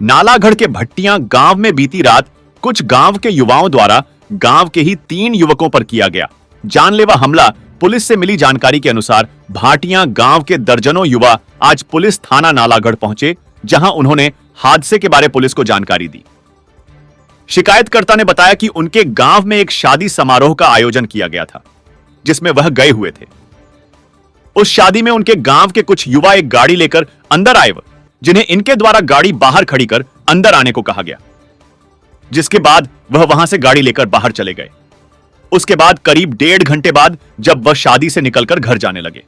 नालागढ़ के भट्टियां गांव में बीती रात कुछ गांव के युवाओं द्वारा गांव के ही 3 युवकों पर किया गया जानलेवा हमला। पुलिस से मिली जानकारी के अनुसार भाटियां गांव के दर्जनों युवा आज पुलिस थाना नालागढ़ पहुंचे, जहां उन्होंने हादसे के बारे पुलिस को जानकारी दी। शिकायतकर्ता ने बताया कि उनके गांव में एक शादी समारोह का आयोजन किया गया था, जिसमें वह गए हुए थे। उस शादी में उनके गांव के कुछ युवा एक गाड़ी लेकर अंदर आए, जिन्हें इनके द्वारा गाड़ी बाहर खड़ी कर अंदर आने को कहा गया, जिसके बाद वह वहां से गाड़ी लेकर बाहर चले गए। उसके बाद करीब 1.5 घंटे बाद जब वह शादी से निकलकर घर जाने लगे,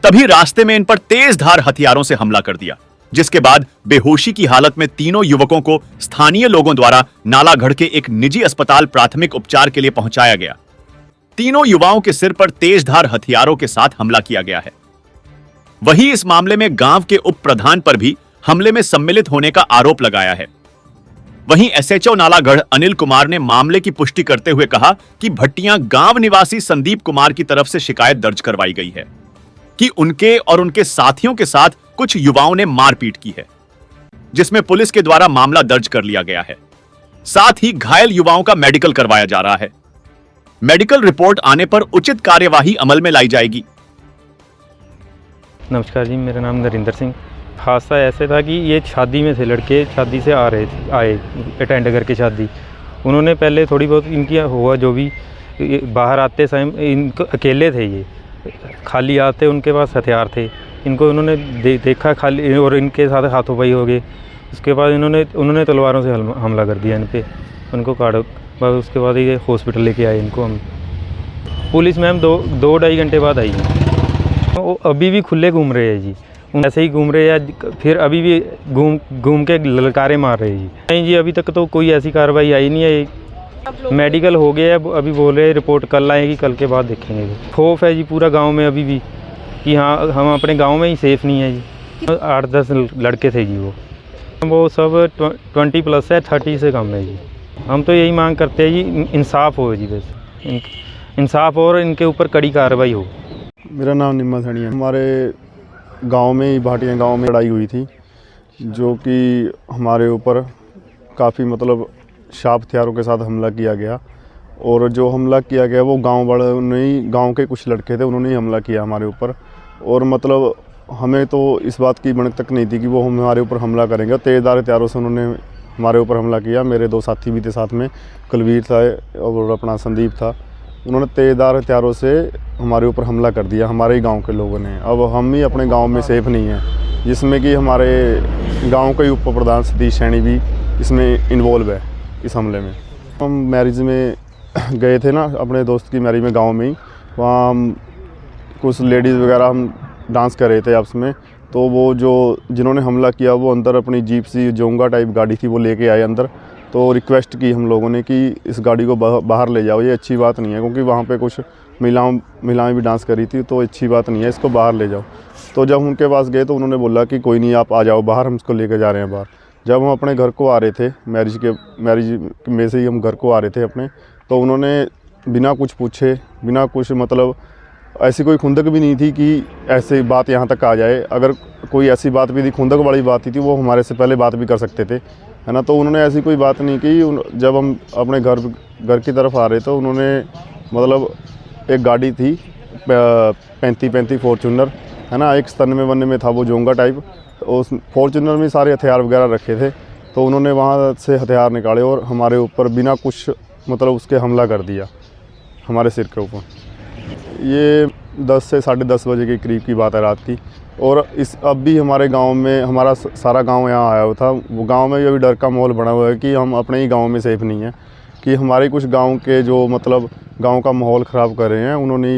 तभी रास्ते में इन पर तेज धार हथियारों से हमला कर दिया, जिसके बाद बेहोशी की हालत में तीनों युवकों को स्थानीय लोगों द्वारा नालागढ़ के एक निजी अस्पताल प्राथमिक उपचार के लिए पहुंचाया गया। तीनों युवाओं के सिर पर तेजधार हथियारों के साथ हमला किया गया है। वहीं इस मामले में गांव के उप प्रधान पर भी हमले में सम्मिलित होने का आरोप लगाया है। वहीं एसएचओ नालागढ़ अनिल कुमार ने मामले की पुष्टि करते हुए कहा कि भट्टियां गांव निवासी संदीप कुमार की तरफ से शिकायत दर्ज करवाई गई है कि उनके और उनके साथियों के साथ कुछ युवाओं ने मारपीट की है, जिसमें पुलिस के द्वारा मामला दर्ज कर लिया गया है। साथ ही घायल युवाओं का मेडिकल करवाया जा रहा है। मेडिकल रिपोर्ट आने पर उचित कार्यवाही अमल में लाई जाएगी। नमस्कार जी, मेरा नाम नरेंद्र सिंह। हादसा ऐसे था कि ये शादी में थे, लड़के शादी से आए अटेंड करके शादी। उन्होंने पहले थोड़ी बहुत इनकी हुआ जो भी, बाहर आते समय इनको अकेले थे, ये खाली आते, उनके पास हथियार थे। इनको उन्होंने देखा खाली, और इनके साथ हाथों पाई हो गए। उसके बाद उन्होंने तलवारों से हमला कर दिया इन पे, उनको काट। बस उसके बाद ये हॉस्पिटल लेके आए इनको हम। पुलिस मैम 2-2.5 घंटे बाद आई है। वो अभी भी खुले घूम रहे हैं जी, ऐसे ही घूम रहे हैं, फिर अभी भी घूम के ललकारे मार रहे हैं जी। नहीं जी, अभी तक तो कोई ऐसी कार्रवाई आई नहीं है। मेडिकल हो गया है, अभी बोल रहे हैं रिपोर्ट कल आएगी, कल के बाद देखेंगे। खौफ है जी पूरा गांव में अभी भी कि हाँ, हम अपने गांव में ही सेफ़ नहीं है जी। 8-10 लड़के थे जी, वो सब 20+ है, 30 से कम है जी। हम तो यही मांग करते हैं जी, इंसाफ हो जी, बस इंसाफ और इनके ऊपर कड़ी कार्रवाई हो। मेरा नाम निम्मा सैनी है। हमारे गांव में ही, भाटिया गांव में लड़ाई हुई थी, जो कि हमारे ऊपर काफ़ी मतलब शार्प हथियारों के साथ हमला किया गया। और जो हमला किया गया वो गांव वालों ने ही, गांव के कुछ लड़के थे, उन्होंने ही हमला किया हमारे ऊपर। और मतलब हमें तो इस बात की भनक तक नहीं थी कि वो हमारे ऊपर हमला करेंगे। तेज़धार हथियारों से उन्होंने हमारे ऊपर हमला किया। मेरे 2 साथी भी थे साथ में, कुलवीर था और अपना संदीप था। उन्होंने तेज़धार हथियारों से हमारे ऊपर हमला कर दिया, हमारे ही गांव के लोगों ने। अब हम ही अपने गांव में सेफ़ नहीं हैं, जिसमें कि हमारे गांव के उप प्रधान सतीश सैनी भी इसमें इन्वॉल्व है इस हमले में। हम मैरिज में गए थे ना, अपने दोस्त की मैरिज में गांव में ही। वहाँ हम कुछ लेडीज़ वगैरह हम डांस कर रहे थे आपस में, तो वो जो जिन्होंने हमला किया वो अंदर अपनी जीप सी जोंगा टाइप गाड़ी थी, वो लेके आए अंदर। तो रिक्वेस्ट की हम लोगों ने कि इस गाड़ी को बाहर ले जाओ, ये अच्छी बात नहीं है, क्योंकि वहाँ पे कुछ महिलाएं भी डांस कर रही थी, तो अच्छी बात नहीं है, इसको बाहर ले जाओ। तो जब उनके पास गए तो उन्होंने बोला कि कोई नहीं, आप आ जाओ बाहर, हम इसको लेकर जा रहे हैं बाहर। जब हम अपने घर को आ रहे थे, मैरिज में से ही हम घर को आ रहे थे अपने, तो उन्होंने बिना कुछ पूछे, बिना कुछ मतलब ऐसी कोई खुंदक भी नहीं थी कि ऐसी बात यहाँ तक आ जाए। अगर कोई ऐसी बात भी थी, खुंदक वाली बात थी, वो हमारे से पहले बात भी कर सकते थे, है ना। तो उन्होंने ऐसी कोई बात नहीं की। जब हम अपने घर की तरफ आ रहे थे, उन्होंने मतलब एक गाड़ी थी 35 फॉर्चूनर, है ना, एक स्तन में बनने में था वो जोंगा टाइप, उस फॉर्चूनर में सारे हथियार वगैरह रखे थे। तो उन्होंने वहाँ से हथियार निकाले और हमारे ऊपर बिना कुछ मतलब उसके हमला कर दिया हमारे सिर के ऊपर। ये 10 से 10:30 बजे के करीब की बात है, रात की। और अब भी हमारे गांव में, हमारा सारा गांव यहाँ आया हुआ था। वो गांव में भी अभी डर का माहौल बना हुआ है कि हम अपने ही गांव में सेफ़ नहीं है, कि हमारे कुछ गांव के जो मतलब गांव का माहौल ख़राब कर रहे हैं, उन्होंने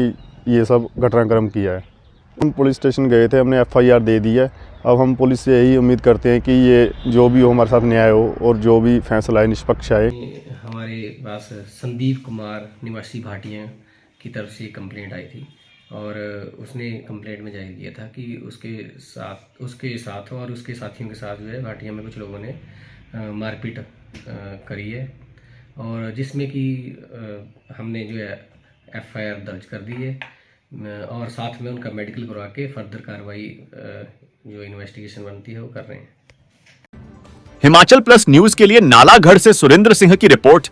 ये सब घटनाक्रम किया है। हम पुलिस स्टेशन गए थे, हमने FIR दे दी है। अब हम पुलिस से यही उम्मीद करते हैं कि ये जो भी हो हमारे साथ न्याय हो और जो भी फैसला है निष्पक्ष आए। हमारे पास संदीप कुमार निवासी भाटिया की तरफ से कंप्लेंट आई थी, और उसने कंप्लेंट में जाहिर किया था कि उसके साथ और उसके साथियों के साथ जो है भाटिया में कुछ लोगों ने मारपीट करी है, और जिसमें कि हमने जो है FIR दर्ज कर दी है, और साथ में उनका मेडिकल करवा के फर्दर कार्रवाई जो इन्वेस्टिगेशन बनती है वो कर रहे हैं। हिमाचल प्लस न्यूज के लिए नालागढ़ से सुरेंद्र सिंह की रिपोर्ट।